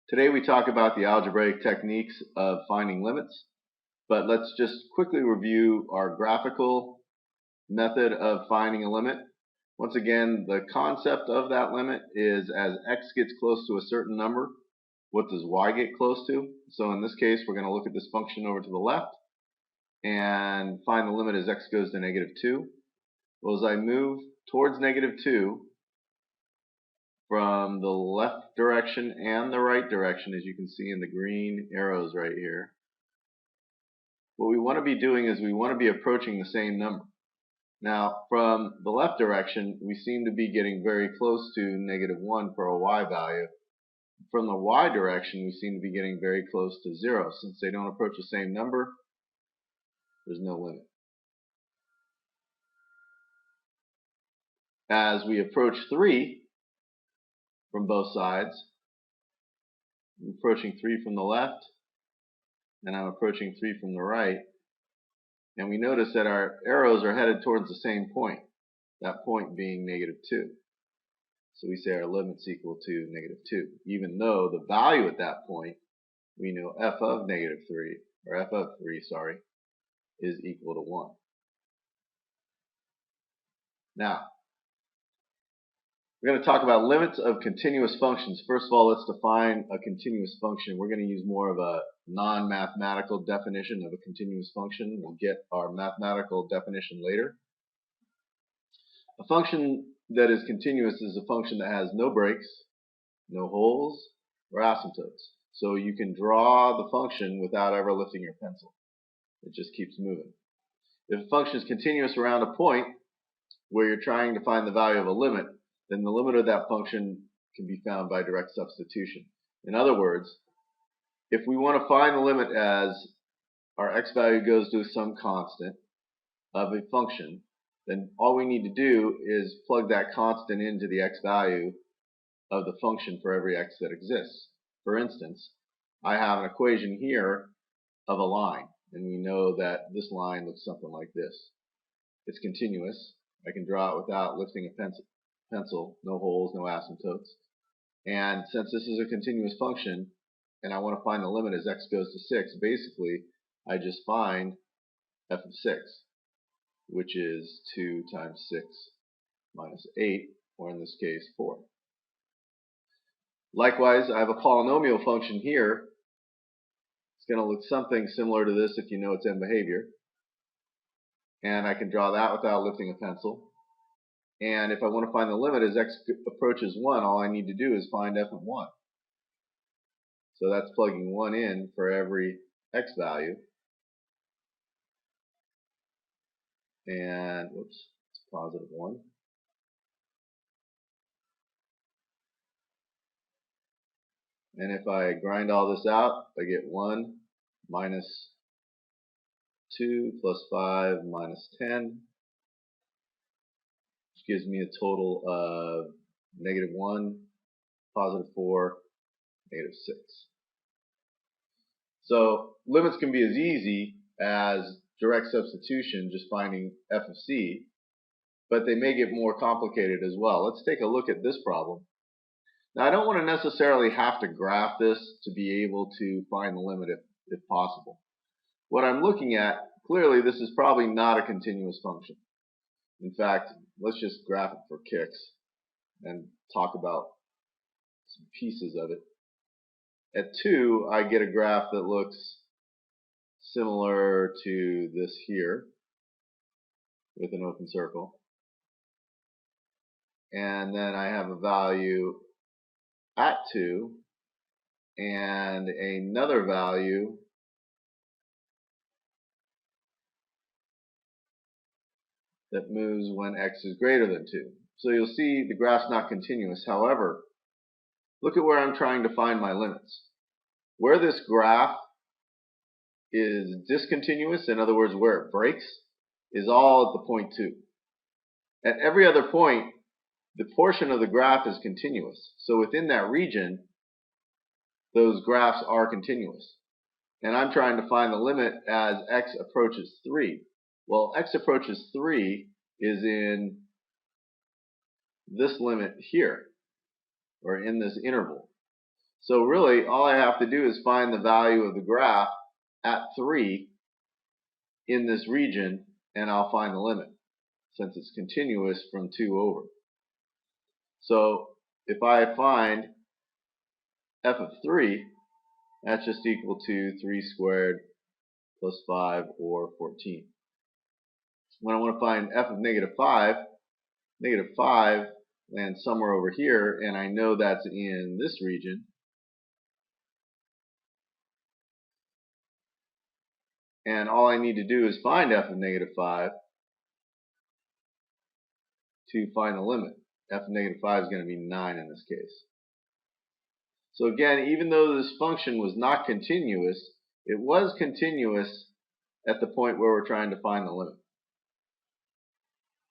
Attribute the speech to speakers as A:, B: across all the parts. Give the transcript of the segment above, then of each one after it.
A: Today we talk about the algebraic techniques of finding limits, but let's just quickly review our graphical method of finding a limit. Once again, the concept of that limit is as x gets close to a certain number, what does y get close to? So in this case, we're going to look at this function over to the left and find the limit as x goes to -2. Well, as I move towards -2, from the left direction and the right direction, as you can see in the green arrows right here, what we want to be doing is we want to be approaching the same number. Now, from the left direction, we seem to be getting very close to -1 for a y value. From the y direction, we seem to be getting very close to 0. Since they don't approach the same number, there's no limit. As we approach 3 from both sides, I'm approaching 3 from the left, and I'm approaching 3 from the right, and we notice that our arrows are headed towards the same point, that point being -2. So we say our limit's equal to -2, even though the value at that point, we know f of -3, or f of 3, sorry, is equal to 1. Now, we're going to talk about limits of continuous functions. First of all, let's define a continuous function. We're going to use more of a non-mathematical definition of a continuous function. We'll get our mathematical definition later. A function that is continuous is a function that has no breaks, no holes, or asymptotes. So you can draw the function without ever lifting your pencil. It just keeps moving. If a function is continuous around a point where you're trying to find the value of a limit, then the limit of that function can be found by direct substitution. In other words, if we want to find the limit as our x value goes to some constant of a function, then all we need to do is plug that constant into the x value of the function for every x that exists. For instance, I have an equation here of a line, and we know that this line looks something like this. It's continuous. I can draw it without lifting a pencil, no holes, no asymptotes. And since this is a continuous function, and I want to find the limit as x goes to 6, basically, I just find f of 6, which is 2 times 6 minus 8, or in this case, 4. Likewise, I have a polynomial function here. It's going to look something similar to this if you know its end behavior. And I can draw that without lifting a pencil. And if I want to find the limit as x approaches 1, all I need to do is find f of 1. So that's plugging 1 in for every x value. And, whoops, it's positive 1. And if I grind all this out, I get 1 minus 2 plus 5 minus 10, which gives me a total of -1, positive 4, -6. So limits can be as easy as direct substitution, just finding f of c, but they may get more complicated as well. Let's take a look at this problem. Now, I don't want to necessarily have to graph this to be able to find the limit if possible. What I'm looking at, clearly this is probably not a continuous function. In fact, let's just graph it for kicks and talk about some pieces of it. At 2, I get a graph that looks similar to this here with an open circle. And then I have a value at 2 and another value that moves when x is greater than 2. So you'll see the graph's not continuous. However, look at where I'm trying to find my limits. Where this graph is discontinuous, in other words, where it breaks, is all at the point 2. At every other point, the portion of the graph is continuous. So within that region, those graphs are continuous. And I'm trying to find the limit as x approaches 3. Well, x approaches 3 is in this limit here, or in this interval. So really, all I have to do is find the value of the graph at 3 in this region, and I'll find the limit, since it's continuous from 2 over. So if I find f of 3, that's just equal to 3 squared plus 5 or 14. When I want to find f of -5 lands somewhere over here, and I know that's in this region. And all I need to do is find f of -5 to find the limit. F of -5 is going to be 9 in this case. So again, even though this function was not continuous, it was continuous at the point where we're trying to find the limit.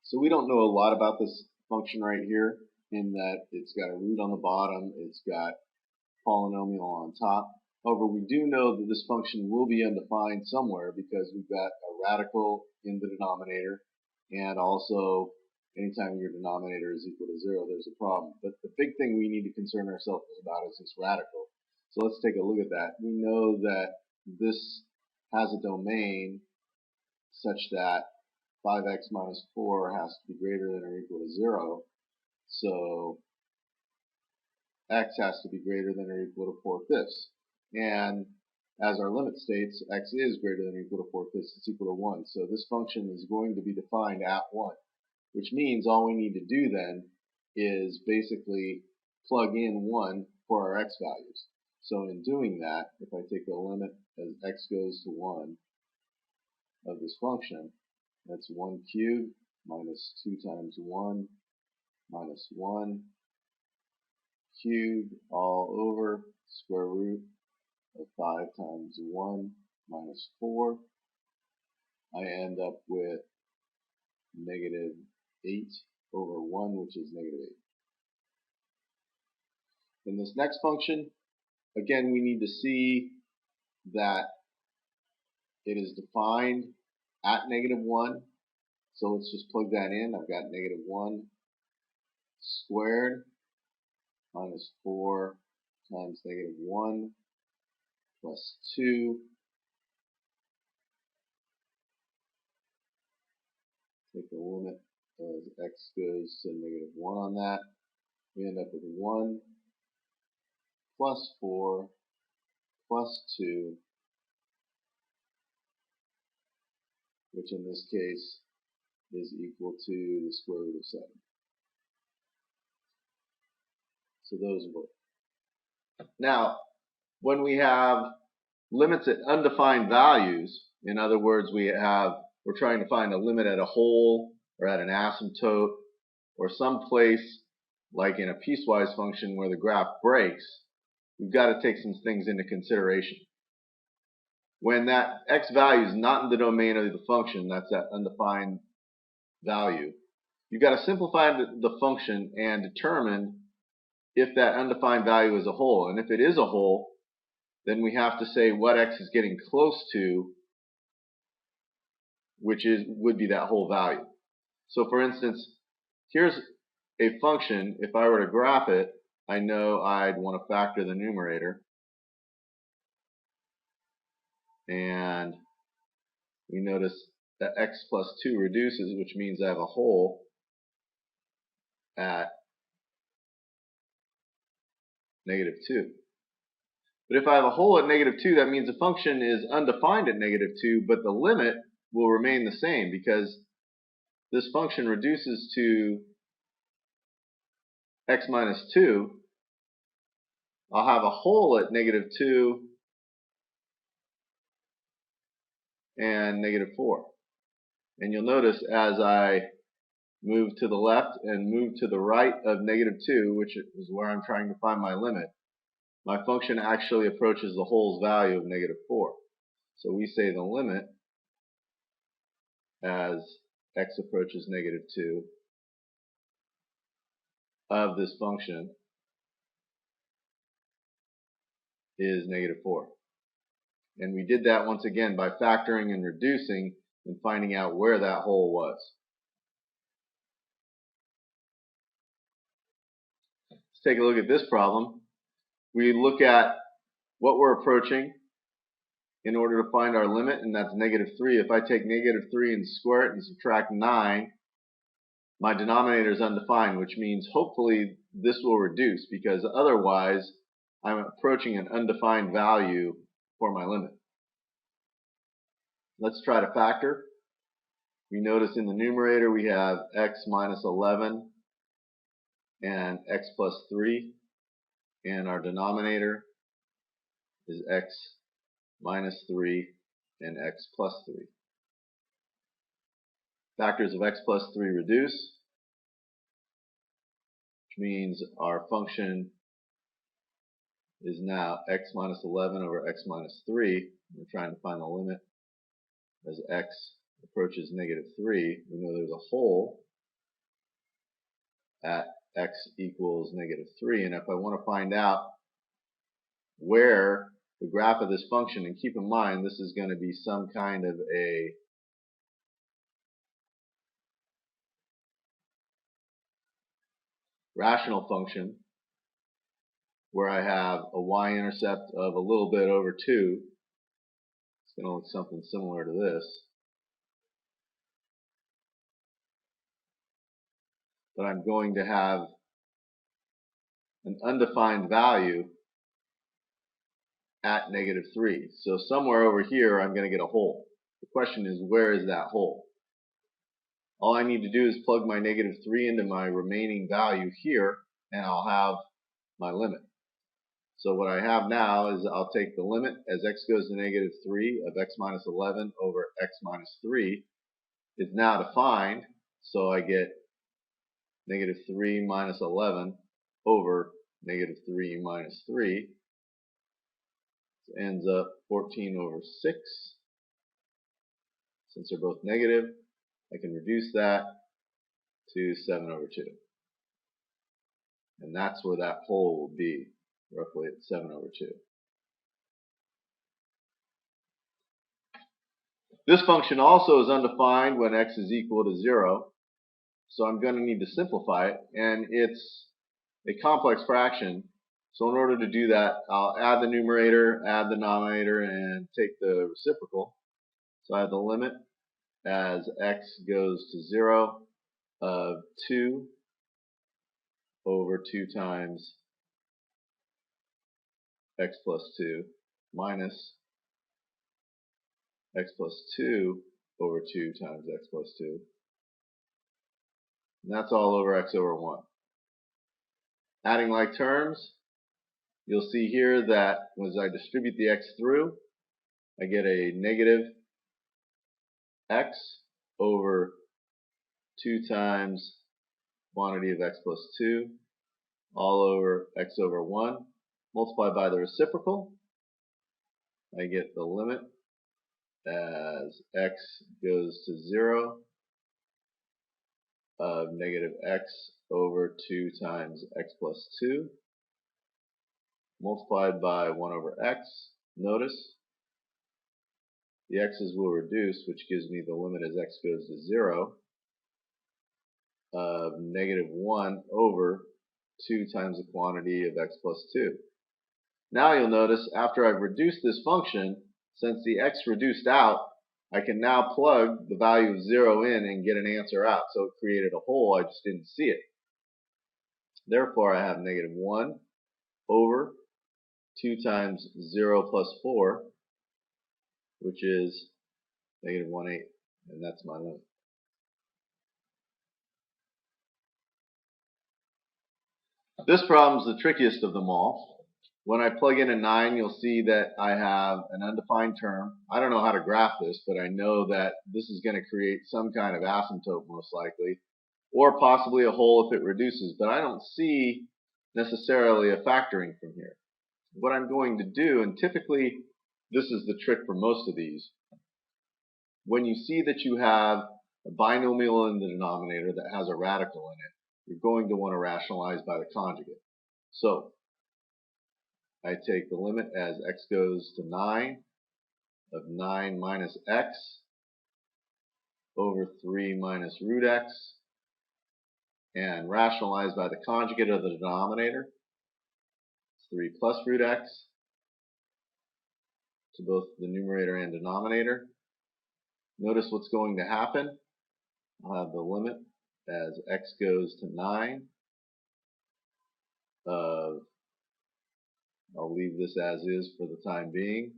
A: So we don't know a lot about this function right here, in that it's got a root on the bottom, it's got polynomial on top. However, we do know that this function will be undefined somewhere because we've got a radical in the denominator, and also anytime your denominator is equal to 0, there's a problem. But the big thing we need to concern ourselves about is this radical. So let's take a look at that. We know that this has a domain such that 5x minus 4 has to be greater than or equal to 0. So x has to be greater than or equal to 4/5. And as our limit states, x is greater than or equal to 4/5. It's equal to 1. So this function is going to be defined at 1, which means all we need to do then is basically plug in 1 for our x values. So in doing that, if I take the limit as x goes to 1 of this function, that's 1 cubed minus 2 times 1 minus 1 cubed all over square root of 5 times 1 minus 4. I end up with -8 over 1, which is -8. In this next function, again, we need to see that it is defined at -1. So let's just plug that in. I've got -1 squared minus 4 times -1 plus 2. Take the limit as x goes to -1 on that. We end up with 1 plus 4 plus 2, which in this case is equal to the square root of 7. So those are both. Now, when we have limits at undefined values, in other words, we're trying to find a limit at a hole or at an asymptote or some place like in a piecewise function where the graph breaks, we've got to take some things into consideration. When that x value is not in the domain of the function, that's that undefined value, you've got to simplify the function and determine if that undefined value is a hole. And if it is a hole, then we have to say what x is getting close to, which would be that whole value. So for instance, here's a function. If I were to graph it, I know I'd want to factor the numerator. And we notice that x plus 2 reduces, which means I have a hole at -2. But if I have a hole at -2, that means the function is undefined at -2, but the limit will remain the same because this function reduces to x minus 2. I'll have a hole at -2 and -4. And you'll notice as I move to the left and move to the right of -2, which is where I'm trying to find my limit, my function actually approaches the hole's value of -4. So we say the limit as x approaches -2 of this function is -4. And we did that once again by factoring and reducing and finding out where that hole was. Let's take a look at this problem. we look at what we're approaching in order to find our limit, and that's -3. If I take -3 and square it and subtract 9, my denominator is undefined, which means hopefully this will reduce, because otherwise I'm approaching an undefined value for my limit. Let's try to factor. We notice in the numerator we have x minus 11 and x plus 3, and our denominator is x minus 3 and x plus 3. Factors of x plus 3 reduce, which means our function is now x minus 11 over x minus 3. We're trying to find the limit as x approaches -3. We know there's a hole at x equals -3, and if I want to find out where the graph of this function, and keep in mind this is going to be some kind of a rational function where I have a y-intercept of a little bit over 2. It's going to look something similar to this. But I'm going to have an undefined value at -3. So somewhere over here I'm going to get a hole. The question is, where is that hole? All I need to do is plug my -3 into my remaining value here, and I'll have my limit. So what I have now is I'll take the limit as x goes to -3 of x minus 11 over x minus 3 is now defined, so I get -3 minus 11 over -3 minus 3. This ends up 14 over 6. Since they're both negative, I can reduce that to 7 over 2. And that's where that hole will be, roughly at 7 over 2. This function also is undefined when x is equal to 0. So I'm going to need to simplify it, and it's a complex fraction. So in order to do that, I'll add the numerator, add the denominator, and take the reciprocal. So I have the limit as x goes to 0 of 2 over 2 times x plus 2 minus x plus 2 over 2 times x plus 2. And that's all over x over 1. Adding like terms, you'll see here that as I distribute the x through, I get a negative x over 2 times quantity of x plus 2 all over x over 1. Multiplied by the reciprocal, I get the limit as x goes to 0 of negative x over 2 times x plus 2 multiplied by 1 over x. Notice the x's will reduce, which gives me the limit as x goes to 0 of -1 over 2 times the quantity of x plus 2. Now you'll notice after I've reduced this function, since the x reduced out, I can now plug the value of 0 in and get an answer out. So it created a hole, I just didn't see it. Therefore I have -1 over 2 times 0 plus 4, which is -1/8, and that's my limit. This problem is the trickiest of them all. When I plug in a 9, you'll see that I have an undefined term. I don't know how to graph this, but I know that this is going to create some kind of asymptote most likely, or possibly a hole if it reduces, but I don't see necessarily a factoring from here. What I'm going to do, and typically this is the trick for most of these, when you see that you have a binomial in the denominator that has a radical in it, you're going to want to rationalize by the conjugate. So I take the limit as x goes to 9 of 9 minus x over 3 minus root x, and rationalize by the conjugate of the denominator. 3 plus root x to both the numerator and denominator. Notice what's going to happen. I'll have the limit as x goes to 9 of, I'll leave this as is for the time being,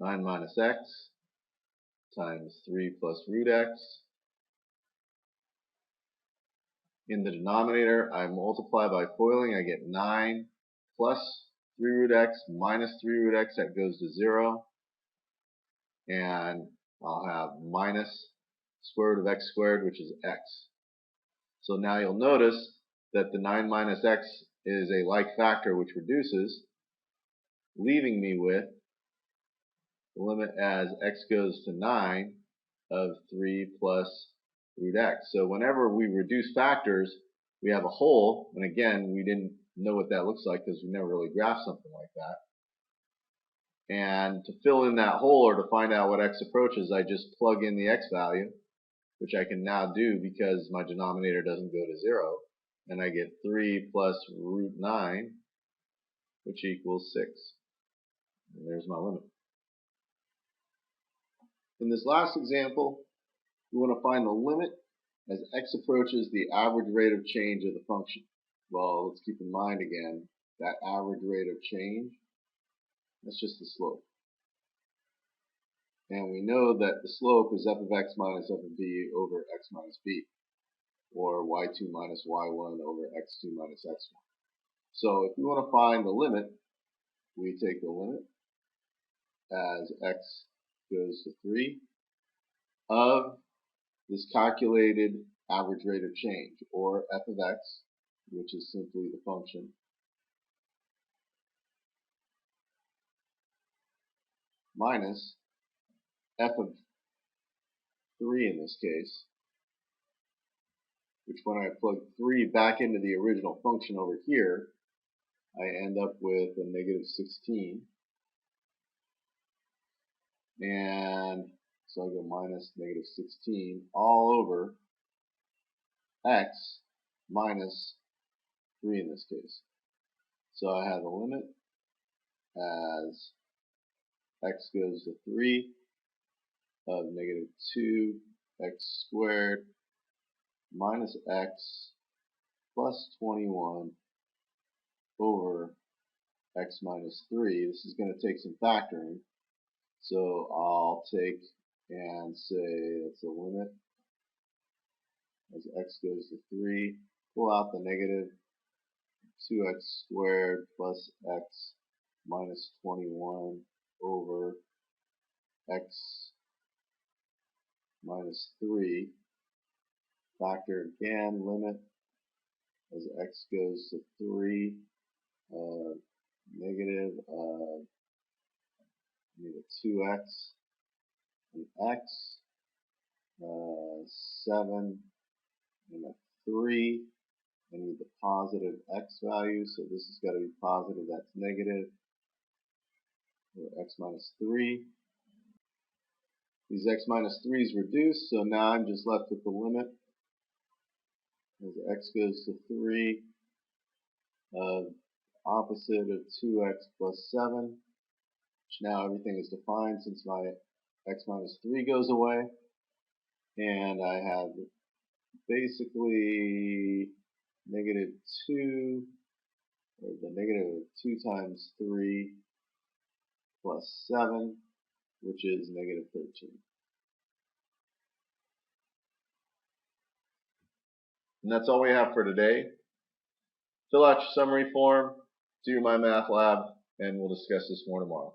A: 9 minus x times 3 plus root x. In the denominator, I multiply by FOILing. I get 9 plus 3 root x minus 3 root x. That goes to 0. And I'll have minus square root of x squared, which is x. So now you'll notice that the 9 minus x is a like factor which reduces, leaving me with the limit as x goes to 9 of 3 plus root x. So whenever we reduce factors, we have a whole, and again, we didn't know what that looks like because we never really graphed something like that. And to fill in that hole or to find out what x approaches, I just plug in the x value, which I can now do because my denominator doesn't go to 0. And I get 3 plus root 9, which equals 6. And there's my limit. In this last example, we want to find the limit as x approaches the average rate of change of the function. Well, let's keep in mind again, that average rate of change, that's just the slope. And we know that the slope is f of x minus f of b over x minus b, or y2 minus y1 over x2 minus x1. So if we want to find the limit, we take the limit as x goes to 3 of this calculated average rate of change, or f of x, which is simply the function, minus f of 3 in this case, which when I plug 3 back into the original function over here, I end up with a negative 16. And so I go minus negative 16 all over x minus 3 in this case. So I have a limit as x goes to 3 of negative 2x squared minus x plus 21 over x minus 3. This is going to take some factoring. So I'll take and say that's the limit as x goes to 3. Pull out the negative 2x squared plus x minus 21 over x minus 3. Factor again, limit as x goes to 3, negative 2x and x, 7 and a 3. I need the positive x value, so this has got to be positive, that's negative, or x minus 3. These x minus 3's reduce, so now I'm just left with the limit as x goes to 3 of opposite of 2x plus 7, which now everything is defined since my x minus 3 goes away, and I have basically negative 2, or the negative 2 times 3 plus 7, which is negative 13. And that's all we have for today. Fill out your summary form, do your My Math Lab, and we'll discuss this more tomorrow.